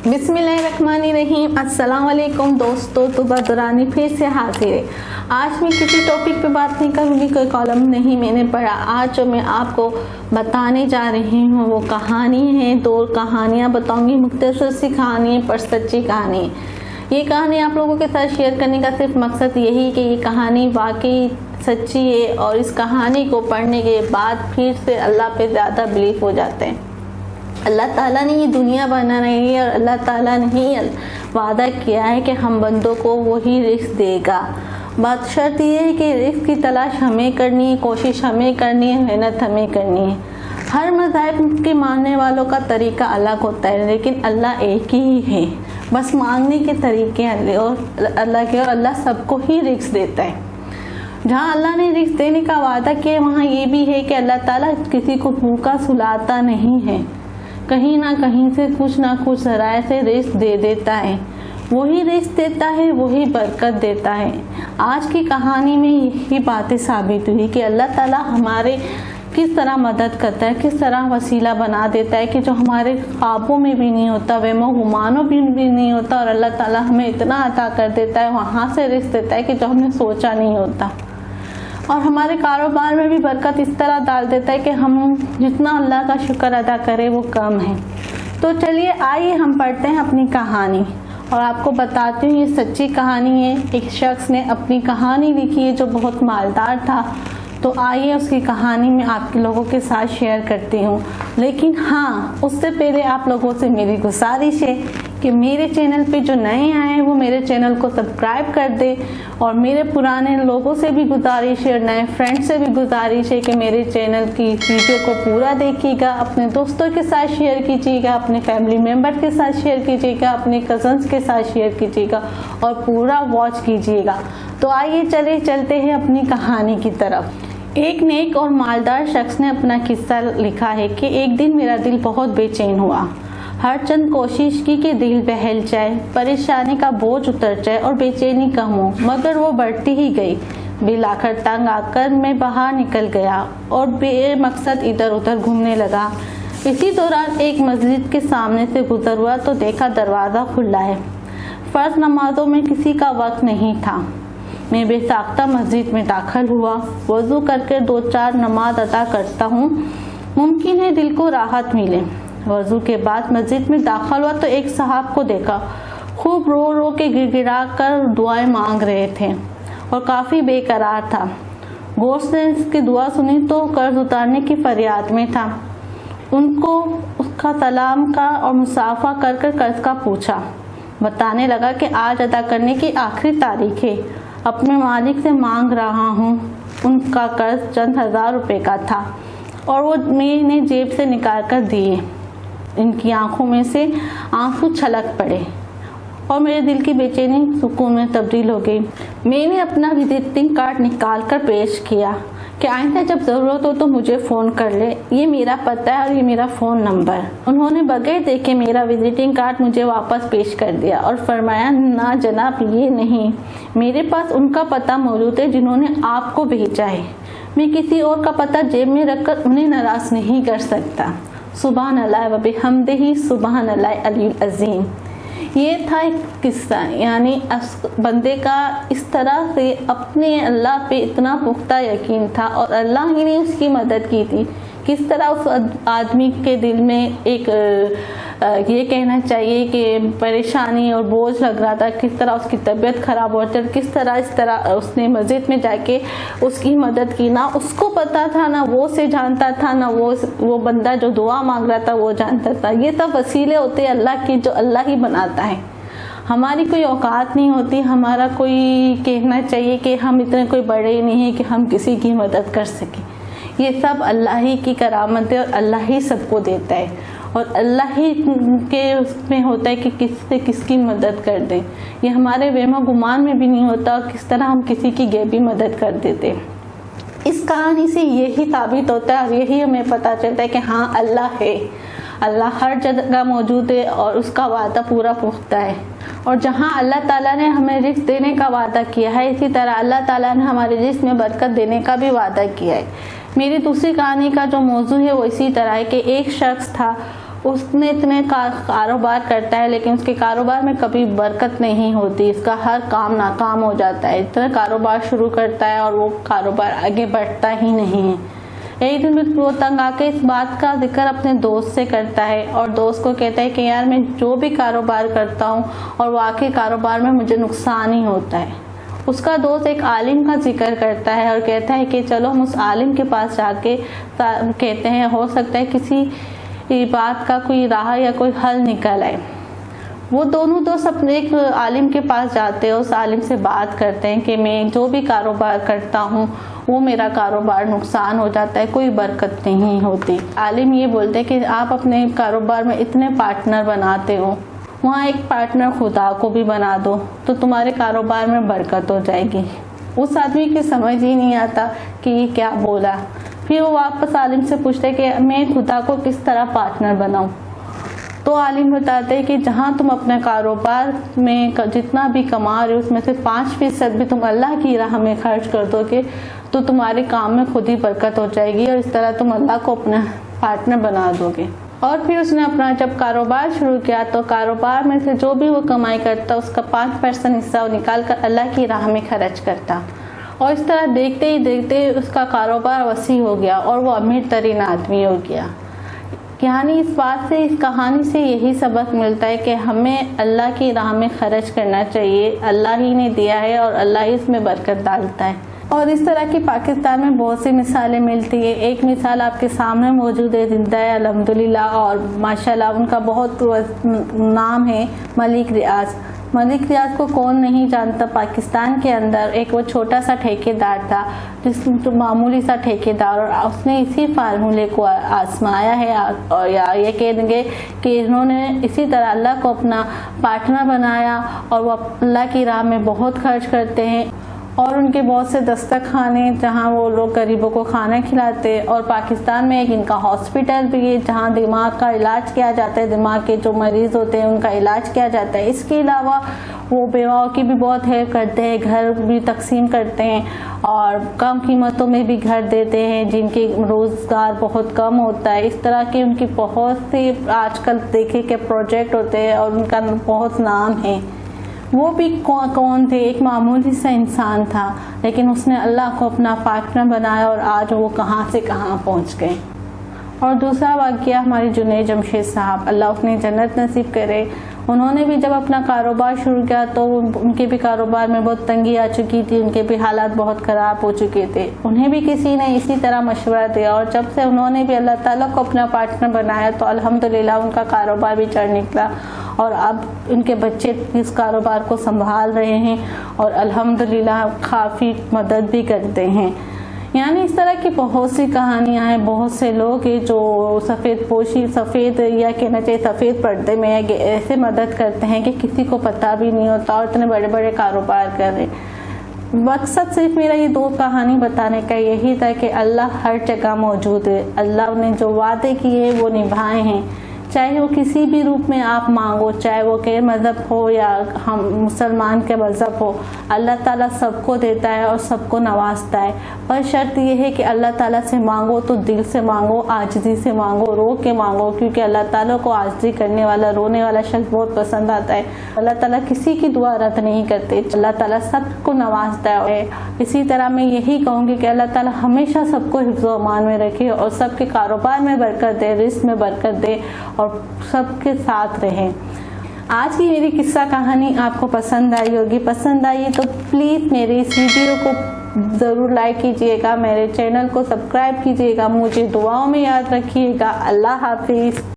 बिस्मिल्लाहिर्रहमानिर्रहीम। अस्सलाम वालेकुम दोस्तों, तो बदरानी फिर से हाजिर है। आज मैं किसी टॉपिक पे बात नहीं करूँगी, कोई कॉलम नहीं मैंने पढ़ा। आज जो मैं आपको बताने जा रही हूँ वो कहानी है। दो कहानियाँ बताऊँगी, मुख्तसर सी कहानी है पर सच्ची कहानी है। ये कहानी आप लोगों के साथ शेयर करने का सिर्फ मकसद यही कि ये कहानी वाकई सच्ची है और इस कहानी को पढ़ने के बाद फिर से अल्लाह पे ज़्यादा बिलीव हो जाते हैं। अल्लाह ताला ने ये दुनिया बना रही है और अल्लाह ताला ने ही वादा किया है कि हम बंदों को वही रिस्क देगा। बात शर्त ये है कि रिस्क की तलाश हमें करनी है, कोशिश हमें करनी है, मेहनत हमें करनी है। हर मज़हब के मानने वालों का तरीका अलग होता है, लेकिन अल्लाह एक ही है। बस मांगने के तरीके अल्लाह के, और अल्लाह सबको ही रिस्क देता है। जहाँ अल्लाह ने रिस्क देने का वादा किया वहाँ ये भी है कि अल्लाह ताला किसी को भूखा सुलाता नहीं है। कहीं ना कहीं से कुछ ना कुछ ज़राए से रिस्क दे देता है। वही रिस्क देता है, वही बरकत देता है। आज की कहानी में यही बातें साबित हुई कि अल्लाह ताला हमारे किस तरह मदद करता है, किस तरह वसीला बना देता है कि जो हमारे ख्वाबों में भी नहीं होता, वहमो गुमानों भी नहीं होता, और अल्लाह ताला हमें इतना अता कर देता है, वहाँ से रिस्क देता है कि जो हमने सोचा नहीं होता। और हमारे कारोबार में भी बरकत इस तरह डाल देता है कि हम जितना अल्लाह का शुक्र अदा करें वो कम है। तो चलिए आइए हम पढ़ते हैं अपनी कहानी और आपको बताती हूँ ये सच्ची कहानी है। एक शख्स ने अपनी कहानी लिखी है जो बहुत मालदार था। तो आइए उसकी कहानी में आप लोगों के साथ शेयर करती हूँ। लेकिन हाँ, उससे पहले आप लोगों से मेरी गुजारिश है कि मेरे चैनल पे जो नए आए हैं वो मेरे चैनल को सब्सक्राइब कर दे, और मेरे पुराने लोगों से भी गुजारिश है और नए फ्रेंड्स से भी गुजारिश है कि मेरे चैनल की वीडियो को पूरा देखिएगा, अपने दोस्तों के साथ शेयर कीजिएगा, अपने फैमिली मेम्बर के साथ शेयर कीजिएगा, अपने कज़न्स के साथ शेयर कीजिएगा और पूरा वॉच कीजिएगा। तो आइए चलते हैं अपनी कहानी की तरफ। एक नेक और मालदार शख्स ने अपना किस्सा लिखा है कि एक दिन मेरा दिल बहुत बेचैन हुआ। हर चंद कोशिश की कि दिल बहल जाए, परेशानी का बोझ उतर जाए और बेचैनी कम हो, मगर वो बढ़ती ही गई। बिल आखिर तंग आकर मैं बाहर निकल गया और बेमकसद इधर उधर घूमने लगा। इसी दौरान एक मस्जिद के सामने से गुजर हुआ तो देखा दरवाज़ा खुला है। फ़र्ज नमाजों में किसी का वक्त नहीं था। मैं बेसाख्ता मस्जिद में दाखिल हुआ। वज़ू करके 2-4 नमाज अदा करता हूँ, मुमकिन है दिल को राहत मिले। वज़ू के बाद मस्जिद में दाखिल हुआ तो एक साहब को देखा। खूब रो रो के गिड़गिड़ा कर दुआएं मांग रहे थे और काफ़ी बेकरार था। गौर से इसकी दुआ सुनी तो कर्ज उतारने की फरियाद में था। उनको उसका सलाम का और मुसाफा कर कर्ज का पूछा। बताने लगा कि आज अदा करने की आखिरी तारीख है, अपने मालिक से मांग रहा हूँ। उनका कर्ज चंद हज़ार रुपये का था और वो मैंने जेब से निकाल कर दिए। इनकी आंखों में से आंसू छलक पड़े और मेरे दिल की बेचैनी सुकून में तब्दील हो गई। मैंने अपना विजिटिंग कार्ड निकाल कर पेश किया कि आइंदा जब ज़रूरत हो तो मुझे फ़ोन कर ले, ये मेरा पता है और ये मेरा फ़ोन नंबर। उन्होंने बगैर देखे मेरा विजिटिंग कार्ड मुझे वापस पेश कर दिया और फरमाया, ना जनाब, ये नहीं, मेरे पास उनका पता मौजूद है जिन्होंने आपको भेजा है। मैं किसी और का पता जेब में रखकर उन्हें नाराज़ नहीं कर सकता। सुबहान अल्लाह व बिहम्दिही, सुबहान अल्लाह अलील अज़ीम। ये था एक किस्सा, यानी बंदे का इस तरह से अपने अल्लाह पे इतना पुख्ता यकीन था और अल्लाह ही ने उसकी मदद की थी। किस तरह उस आदमी के दिल में एक ये कहना चाहिए कि परेशानी और बोझ लग रहा था, किस तरह उसकी तबीयत ख़राब हो रही थी, किस तरह इस तरह उसने मस्जिद में जाके उसकी मदद की। ना उसको पता था, ना वो से जानता था, ना वो बंदा जो दुआ मांग रहा था वो जानता था। ये सब वसीले होते हैं अल्लाह की, जो अल्लाह ही बनाता है। हमारी कोई औकात नहीं होती, हमारा कोई कहना चाहिए कि हम इतने कोई बड़े नहीं हैं कि हम किसी की मदद कर सकें। ये सब अल्लाह ही की करामत है और अल्लाह ही सबको देता है और अल्लाह ही के उसमें होता है कि किससे किसकी मदद कर दें। ये हमारे वहम गुमान में भी नहीं होता और किस तरह हम किसी की गैबी मदद कर देते। इस कहानी से यही साबित होता है और यही हमें पता चलता है कि हाँ, अल्लाह है, अल्लाह हर जगह मौजूद है और उसका वादा पूरा पुख्ता है। और जहाँ अल्लाह ताला ने हमें रिज़्क़ देने का वादा किया है, इसी तरह अल्लाह ताला ने हमारे रिज़्क़ में बरकत देने का भी वादा किया है। मेरी दूसरी कहानी का जो मौजू है वो इसी तरह है कि एक शख्स था, اس نے اتنے کاروبار کرتا ہے لیکن اس کے کاروبار میں کبھی برکت نہیں ہوتی، اس کا ہر کام ناکام ہو جاتا ہے، اتنا کاروبار شروع کرتا ہے اور وہ کاروبار آگے بڑھتا ہی نہیں ہے۔ ایک دن وہ تنگ آ کے اس بات کا ذکر اپنے دوست سے کرتا ہے اور دوست کو کہتا ہے کہ یار میں جو بھی کاروبار کرتا ہوں اور واقعی کاروبار میں مجھے نقصان ہی ہوتا ہے۔ اس کا دوست ایک عالم کا ذکر کرتا ہے اور کہتا ہے کہ چلو ہم اس عالم کے پاس جا کے کہتے ہیں ہو سکتا ہے کسی بات کا کوئی راہ یا کوئی حل نکل آئے۔ وہ دونوں دوست اپنے ایک عالم کے پاس جاتے ہیں، اس عالم سے بات کرتے ہیں کہ میں جو بھی کاروبار کرتا ہوں وہ میرا کاروبار نقصان ہو جاتا ہے، کوئی برکت نہیں ہوتی۔ عالم یہ بولتے ہیں کہ آپ اپنے کاروبار میں اتنے پارٹنر بناتے ہو، وہاں ایک پارٹنر خدا کو بھی بنا دو تو تمہارے کاروبار میں برکت ہو جائے گی۔ اس آدمی کی سمجھ ہی نہیں آتا کہ یہ کیا بولا۔ پھر وہ واپس عالم سے پوچھتے کہ میں خدا کو کس طرح پارٹنر بناؤں؟ تو عالم بتاتے ہیں کہ جہاں تم اپنے کاروبار میں جتنا بھی کما رہے ہو اس میں سے 5% بھی تم اللہ کی راہ میں خرچ کر دو گے تو تمہارے کام میں خود ہی برکت ہو جائے گی اور اس طرح تم اللہ کو اپنا پارٹنر بنا دو گے۔ اور پھر اس نے اپنا جب کاروبار شروع کیا تو کاروبار میں سے جو بھی وہ کمائی کرتا اس کا 5% حصہ وہ نکال کر اللہ کی راہ میں خرچ کرتا، اور اس طرح دیکھتے ہی دیکھتے اس کا کاروبار وسیع ہو گیا اور وہ امیر ترین آدمی ہو گیا۔ یعنی اس بات سے، اس کہانی سے یہی سبق ملتا ہے کہ ہمیں اللہ کی راہ میں خرچ کرنا چاہیے، اللہ ہی نے دیا ہے اور اللہ ہی اس میں برکت ڈالتا ہے۔ اور اس طرح کی پاکستان میں بہت سی مثالیں ملتی ہیں۔ ایک مثال آپ کے سامنے موجود ہے، زندہ ہے الحمدللہ، اور ماشاءاللہ ان کا بہت نام ہے، ملک ریاض۔ ملک ریاض کو کون نہیں جانتا؟ پاکستان کے اندر ایک وہ چھوٹا سا ٹھیکیدار تھا، معمولی سا ٹھیکیدار، اور اس نے اسی فارمولے کو آزمایا ہے، اور یہ کہیں گے کہ انہوں نے اسی طرح اللہ کو اپنا پارٹنر بنایا اور وہ اللہ کی راہ میں بہت خرچ کرتے ہیں، اور ان کے بہت سے دسترخوانے جہاں وہ لوگ غریبوں کو کھانا کھلاتے، اور پاکستان میں ایک ان کا ہاسپٹل بھی ہے جہاں دماغ کا علاج کیا جاتا ہے، دماغ کے جو مریض ہوتے ہیں ان کا علاج کیا جاتا ہے۔ اس کے علاوہ وہ بیواؤں کی بھی بہت ہیلپ کرتے ہیں، گھر بھی تقسیم کرتے ہیں اور کم قیمتوں میں بھی گھر دیتے ہیں جن کے روزگار بہت کم ہوتا ہے۔ اس طرح کے ان کی بہت سی آج کل دیکھے کہ پروجیکٹ ہوتے ہیں اور ان کا بہت نام ہے۔ وہ بھی کون تھے؟ ایک معمولی سا انسان تھا لیکن اس نے اللہ کو اپنا پارٹنر بنایا اور آج وہ کہاں سے کہاں پہنچ گئے۔ اور دوسرا واقعہ ہمارے جنید جمشید صاحب، اللہ اپنی جنت نصیب کرے، انہوں نے بھی جب اپنا کاروبار شروع کیا تو ان کے بھی کاروبار میں بہت تنگی آ چکی تھی، ان کے بھی حالات بہت خراب ہو چکے تھے۔ انہیں بھی کسی نے اسی طرح مشورہ دیا اور جب سے انہوں نے بھی اللہ تعالیٰ کو اپنا پارٹنر بنایا تو الحمدللہ ان کا کاروبار بھی چڑھ نکلا، اور اب ان کے بچے اس کاروبار کو سنبھال رہے ہیں اور الحمدللہ کافی مدد بھی کرتے ہیں۔ یعنی اس طرح کی بہت سی کہانیاں ہیں، بہت سے لوگ ہیں جو سفید یا کہنا چاہیے سفید پردے میں ایسے مدد کرتے ہیں کہ کسی کو پتہ بھی نہیں ہوتا اور اتنے بڑے بڑے کاروبار کر رہے۔ مقصد صرف میرا یہ دو کہانی بتانے کا یہی تھا کہ اللہ ہر جگہ موجود ہے، اللہ نے جو وعدے کیے وہ نبھائے ہیں، چاہے وہ کسی بھی روپ میں آپ مانگو، چاہے وہ غیر مذہب ہو یا ہم مسلمان کے مذہب ہو، اللہ تعالیٰ سب کو دیتا ہے اور سب کو نوازتا ہے، پر شرط یہ ہے کہ اللہ تعالیٰ سے مانگو تو دل سے مانگو، عاجزی سے مانگو، رو کے مانگو، کیونکہ اللہ تعالیٰ کو عاجزی کرنے والا، رونے والا شخص بہت پسند آتا ہے۔ اللہ تعالیٰ کسی کی دعا رد نہیں کرتے، اللہ تعالیٰ سب کو نوازتا ہے۔ اسی طرح میں یہی کہوں گی کہ اللہ تعالیٰ ہمیشہ سب کو حفظ و امان میں رکھے اور سب کے کاروبار میں برکت دے، رزق میں برکت دے اور سب کے ساتھ رہیں۔ آج کی میری قصہ کہانی آپ کو پسند آئی ہوگی، پسند آئی تو پلیز میری اس ویڈیو کو ضرور لائک کیجئے گا، میرے چینل کو سبسکرائب کیجئے گا، مجھے دعاؤں میں یاد رکھیے گا۔ اللہ حافظ۔